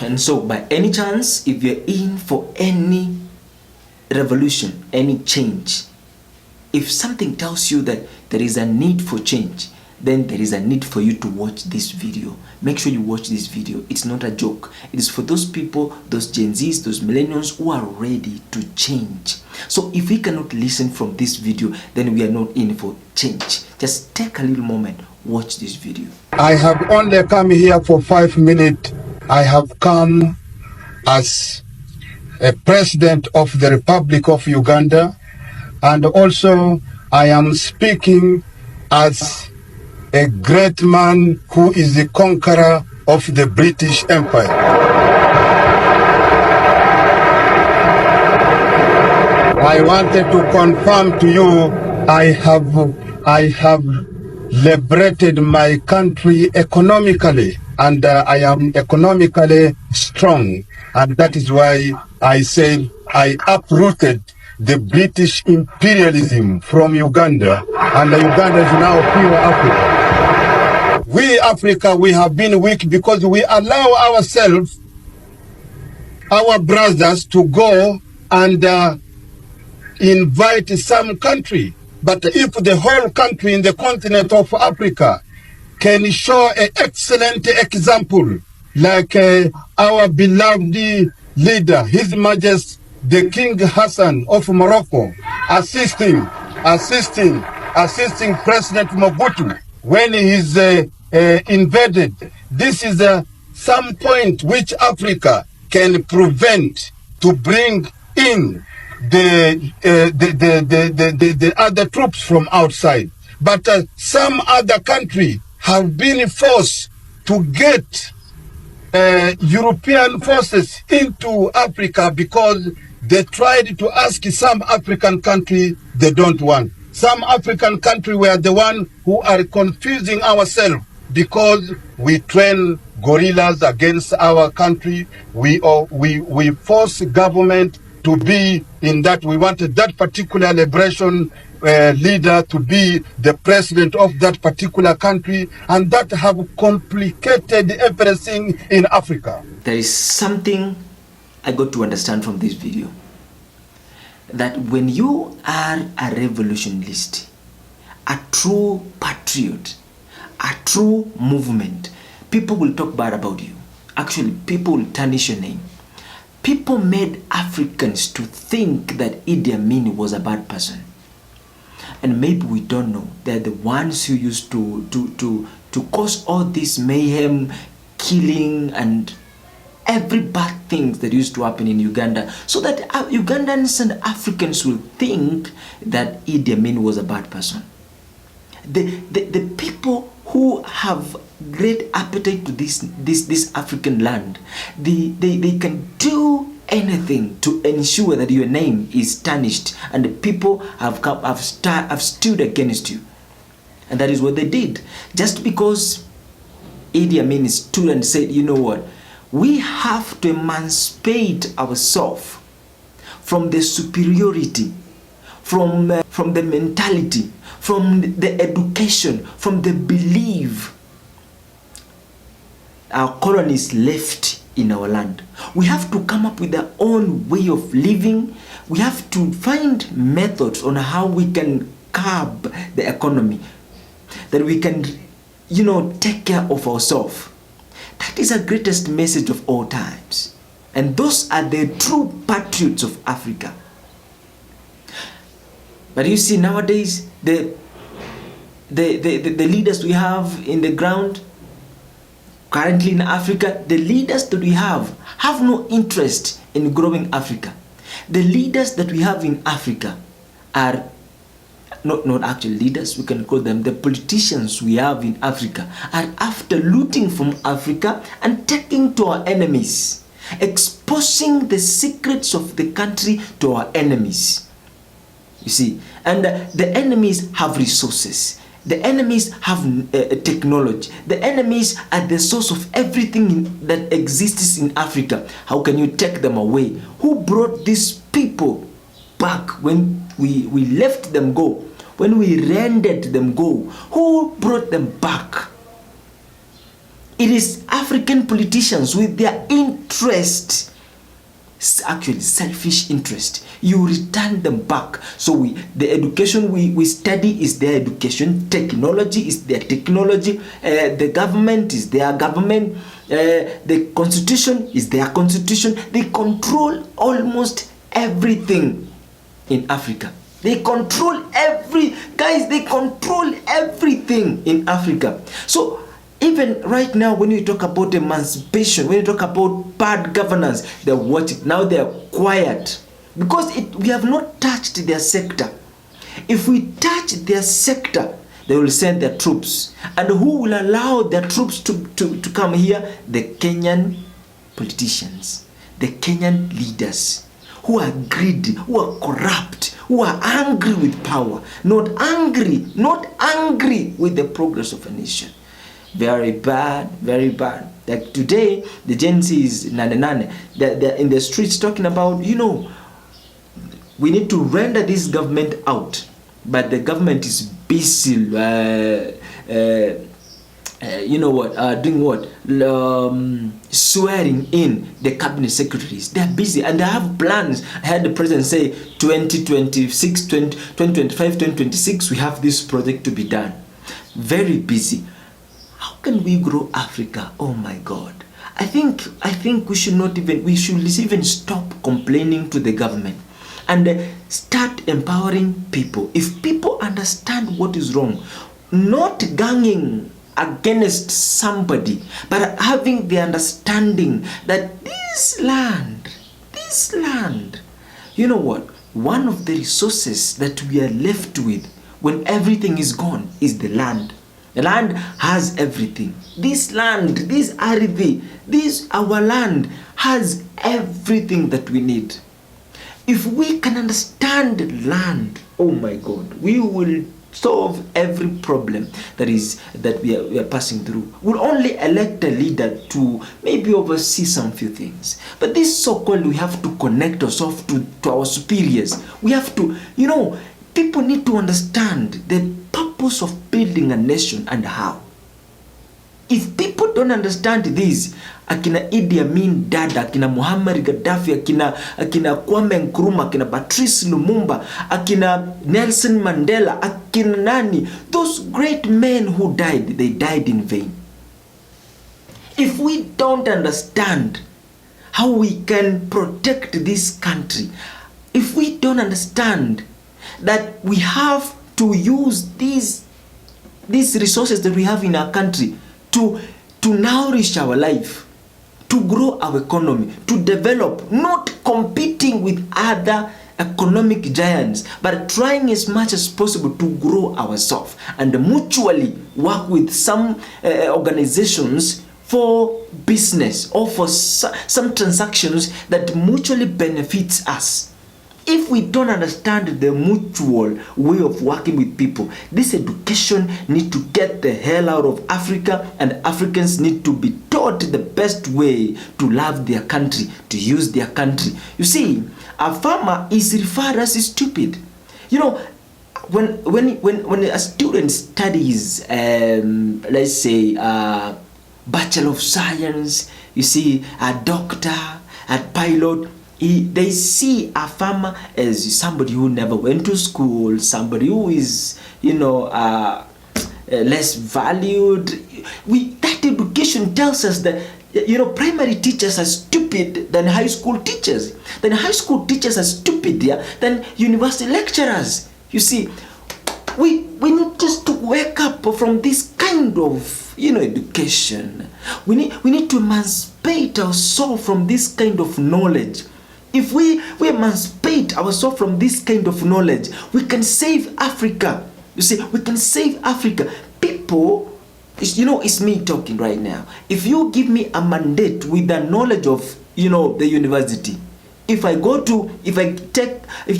And so, by any chance, if you're in for any revolution, any change, if something tells you that there is a need for change, then there is a need for you to watch this video. Make sure you watch this video. It's not a joke. It is for those people, those Gen Zs, those millennials who are ready to change. So if we cannot listen from this video, then we are not in for change. Just take a little moment, watch this video. I have only come here for 5 minutes. I have come as a president of the Republic of Uganda, and also I am speaking as a great man who is the conqueror of the British Empire. I wanted to confirm to you, I have liberated my country economically, and I am economically strong, and that is why I said I uprooted the British imperialism from Uganda, and Uganda is now pure Africa. We Africa, we have been weak because we allow ourselves, our brothers, to go and invite some country. But if the whole country in the continent of Africa can show an excellent example, like our beloved leader, His Majesty the King Hassan of Morocco, assisting President Mobutu when he is invaded. This is some point which Africa can prevent to bring in the other troops from outside. But some other country have been forced to get European forces into Africa because they tried to ask some African country they don't want. Some African country were the one who are confusing ourselves because we train guerrillas against our country. We force government to be in that. We wanted that particular liberation leader to be the president of that particular country, and that have complicated everything in Africa. There is something I got to understand from this video, that when you are a revolutionist, a true patriot, a true movement, people will talk bad about you. Actually, people will tarnish your name. People made Africans to think that Idi Amin was a bad person. And maybe we don't know. They're the ones who used to cause all this mayhem, killing, and every bad things that used to happen in Uganda, so that Ugandans and Africans will think that Idi Amin was a bad person. The people who have great appetite to this African land, they can do anything to ensure that your name is tarnished, and the people have stood against you. And that is what they did. Just because Idi Amin stood and said, you know what, we have to emancipate ourselves from the superiority, from the mentality, from the education, from the belief our colonists left in our land. We have to come up with our own way of living. We have to find methods on how we can curb the economy, that we can, take care of ourselves. That is the greatest message of all times. And those are the true patriots of Africa. But you see, nowadays, the leaders we have in the ground, currently in Africa, the leaders that we have no interest in growing Africa. The leaders that we have in Africa are not actual leaders, we can call them the politicians we have in Africa, are after looting from Africa and taking to our enemies, exposing the secrets of the country to our enemies. You see, and the enemies have resources. The enemies have technology. The enemies are the source of everything that exists in Africa. How can you take them away? Who brought these people back when we let them go? When we rendered them go? Who brought them back? It is African politicians with their interest, actually selfish interest. You return them back. So the education we study is their education. Technology is their technology. The government is their government. The constitution is their constitution. They control almost everything in Africa. They control they control everything in Africa. So even right now, when you talk about emancipation, when you talk about bad governance, they're watching. Now they're quiet because we have not touched their sector. If we touch their sector, they will send their troops. And who will allow their troops to come here? The Kenyan politicians, the Kenyan leaders who are greedy, who are corrupt, who are angry with power, not angry with the progress of a nation. Very bad, very bad. Like today, the Gen Z is nane. They're in the streets talking about, we need to render this government out. But the government is busy, doing what? Swearing in the cabinet secretaries. They're busy and they have plans. I heard the president say 2026, 2025, 2026, we have this project to be done. Very busy. How can we grow Africa? Oh my God. I think we should even stop complaining to the government and start empowering people. If people understand what is wrong, not ganging against somebody, but having the understanding that this land, you know what? One of the resources that we are left with when everything is gone is the land. The land has everything. This land, this Arithi, our land has everything that we need. If we can understand land, oh my God, we will solve every problem that we are passing through. We'll only elect a leader to maybe oversee some few things. But this so-called, we have to connect ourselves to our superiors. We have to, people need to understand the purpose of building a nation and how. If people don't understand this, akina Idi Amin Dada, akina Muammar Gaddafi, akina Kwame Nkrumah, akina Patrice Lumumba, akina Nelson Mandela, akina Nani, those great men who died, they died in vain. If we don't understand how we can protect this country, if we don't understand that we have to use these resources that we have in our country to nourish our life, to grow our economy, to develop, not competing with other economic giants, but trying as much as possible to grow ourselves and mutually work with some organizations for business or for some transactions that mutually benefits us. If we don't understand the mutual way of working with people, this education needs to get the hell out of Africa, and Africans need to be taught the best way to love their country, to use their country. You see, a farmer is referred as stupid. When a student studies, let's say, Bachelor of Science, you see, a doctor, a pilot, they see a farmer as somebody who never went to school, somebody who is, less valued. That education tells us that, primary teachers are stupid than high school teachers. Then high school teachers are stupid than university lecturers. You see, we need just to wake up from this kind of, education. We need to emancipate ourselves from this kind of knowledge. If we emancipate ourselves from this kind of knowledge, we can save Africa. You see, we can save Africa. People, it's me talking right now. If you give me a mandate with the knowledge of, the university, if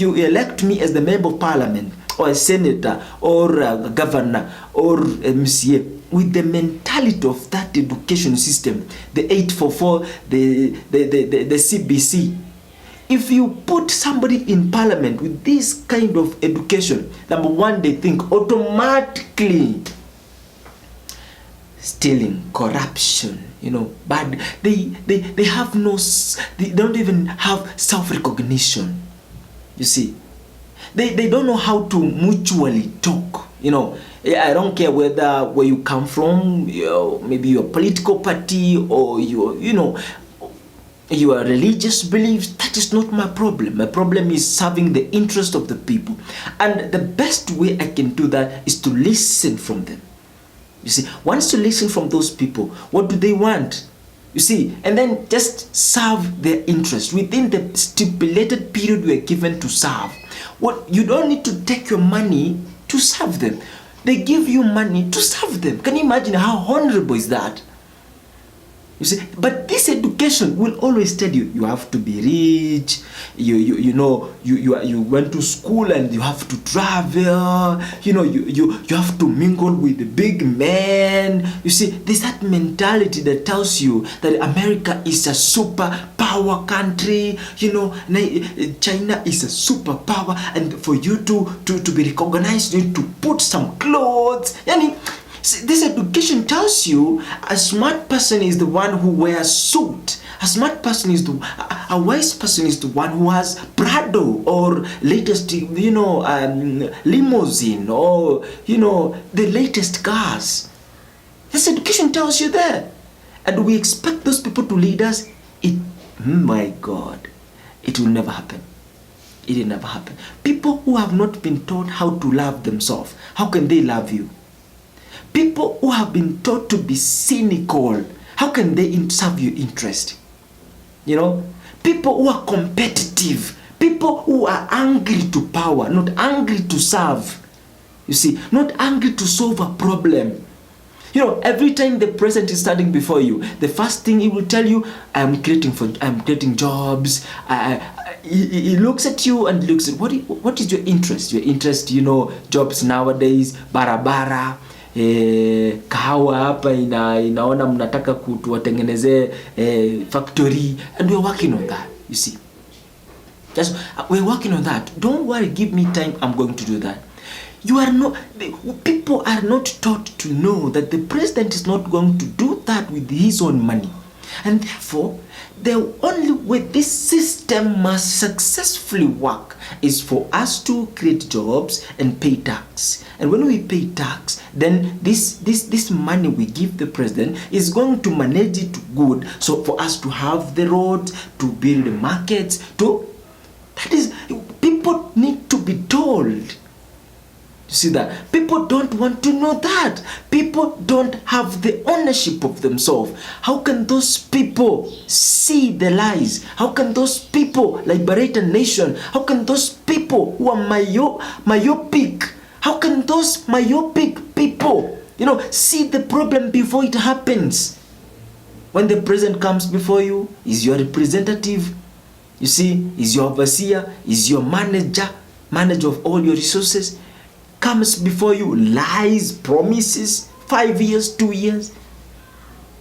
you elect me as the member of parliament, or a senator, or a governor, or a MCA, with the mentality of that education system, the 844, the CBC, if you put somebody in parliament with this kind of education, number one, they think automatically stealing, corruption, bad. They have no, they don't even have self-recognition. You see, they don't know how to mutually talk. I don't care where you come from, maybe your political party or your religious beliefs. That is not my problem. My problem is serving the interest of the people. And the best way I can do that is to listen from them. You see, once you listen from those people, what do they want? You see, and then just serve their interest within the stipulated period you are given to serve. You don't need to take your money to serve them. They give you money to serve them. Can you imagine how honorable is that? You see, but this education will always tell you have to be rich. You went to school and you have to travel. You have to mingle with the big men. You see, there's that mentality that tells you that America is a superpower country. China is a superpower, and for you to be recognized, you need to put some clothes. This education tells you a smart person is the one who wears suit. A smart person is a wise person is the one who has Prado or latest, limousine or, the latest cars. This education tells you that. And we expect those people to lead us. My God, it will never happen. It will never happen. People who have not been taught how to love themselves, how can they love you? People who have been taught to be cynical, how can they serve your interest? People who are competitive, people who are angry to power, not angry to serve. You see, not angry to solve a problem. Every time the president is standing before you, the first thing he will tell you, I'm creating jobs. He looks at you and looks at what is your interest? Your interest, jobs nowadays, barabara. Kahawa hapa inaona mnataka kutuwatengenezee factory, and we're working on that. You see, just we're working on that. Don't worry, give me time, I'm going to do that. People are not taught to know that the president is not going to do that with his own money, and therefore the only way this system must successfully work is for us to create jobs and pay tax. And when we pay tax, then this money we give the president is going to manage it good. So for us to have the roads, to build the markets, people need to be told. You see that? People don't want to know that. People don't have the ownership of themselves. How can those people see the lies? How can those people liberate a nation? How can those people who are myopic, how can those myopic people, see the problem before it happens? When the president comes before you, is your representative, you see, is your overseer, is your manager of all your resources, comes before you, lies, promises, 5 years, 2 years.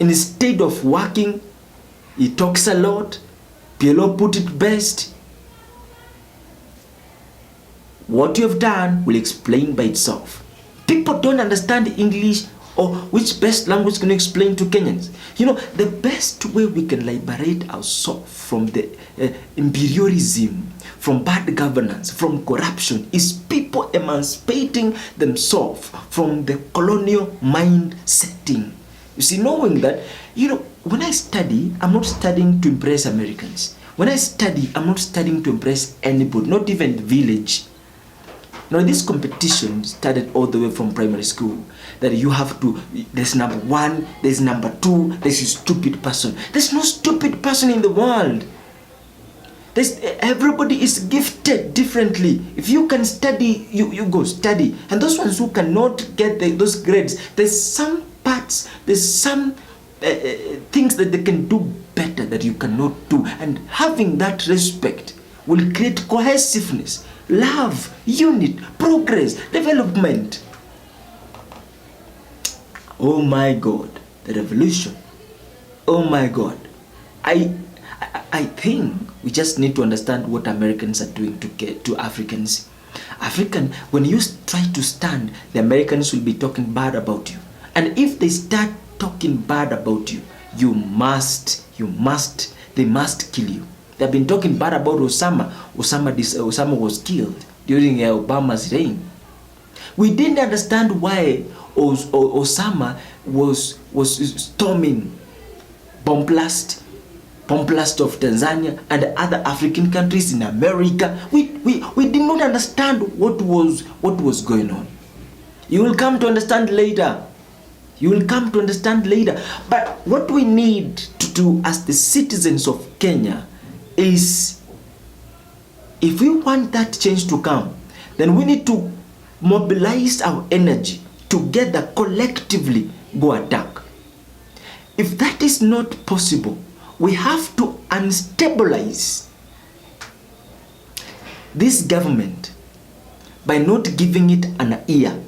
Instead of working, he talks a lot. PLO put it best. What you have done will explain by itself. People don't understand English, or which best language can you explain to Kenyans? The best way we can liberate ourselves from the imperialism, from bad governance, from corruption, is people emancipating themselves from the colonial mind setting. You see, knowing that, when I study, I'm not studying to impress Americans. When I study, I'm not studying to impress anybody, not even the village. This competition started all the way from primary school. That you have to, there's number one, there's number two, there's a stupid person. There's no stupid person in the world. Everybody is gifted differently. If you can study, you go study. And those ones who cannot get those grades, there's some parts, there's some things that they can do better that you cannot do. And having that respect will create cohesiveness, love, unity, progress, development. Oh my God, the revolution. Oh my God. I think we just need to understand what Americans are doing to Africans. When you try to stand, the Americans will be talking bad about you. And if they start talking bad about you, they must kill you. They've been talking bad about Osama. Osama was killed during Obama's reign. We didn't understand why Osama was storming bomb blast of Tanzania and other African countries in America. We did not understand what was going on. You will come to understand later. But what we need to do as the citizens of Kenya is, if we want that change to come, then we need to mobilize our energy together, collectively go attack. If that is not possible, we have to unstabilize this government by not giving it an ear,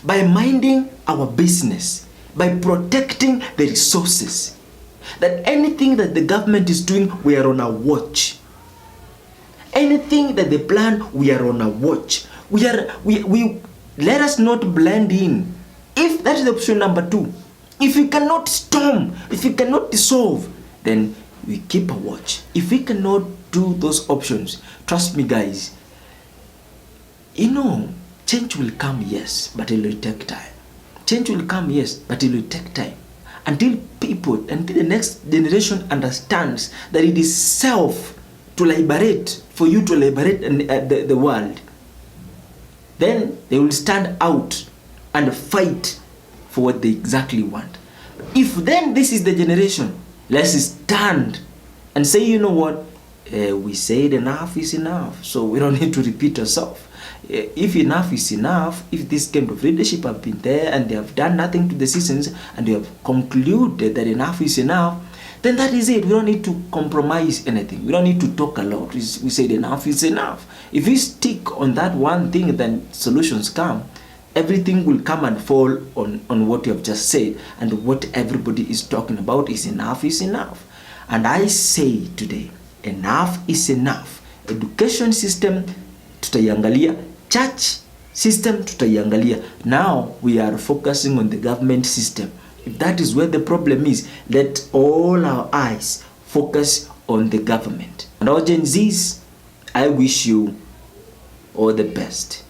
by minding our business, by protecting the resources. That anything that the government is doing, we are on our watch. Anything that they plan, we are on our watch. Let us not blend in. If that is option number 2, if we cannot storm, if we cannot dissolve, then we keep a watch. If we cannot do those options, trust me guys, change will come, yes, but it will take time. Change will come, yes, but it will take time. Until the next generation understands that it is self to liberate, for you to liberate the world, then they will stand out and fight for what they exactly want. If then this is the generation, let's stand and say, you know what, we said enough is enough, so we don't need to repeat ourselves. If enough is enough, if this kind of leadership have been there and they have done nothing to the citizens and they have concluded that enough is enough, then that is it. We don't need to compromise anything. We don't need to talk a lot. We said enough is enough. If we stick on that one thing, then solutions come. Everything will come and fall on what you have just said, and what everybody is talking about is enough is enough. And I say today, enough is enough. Education system tutaiangalia, church system tutaiangalia. Now we are focusing on the government system. If that is where the problem is, let all our eyes focus on the government. And all Gen Zs, I wish you all the best.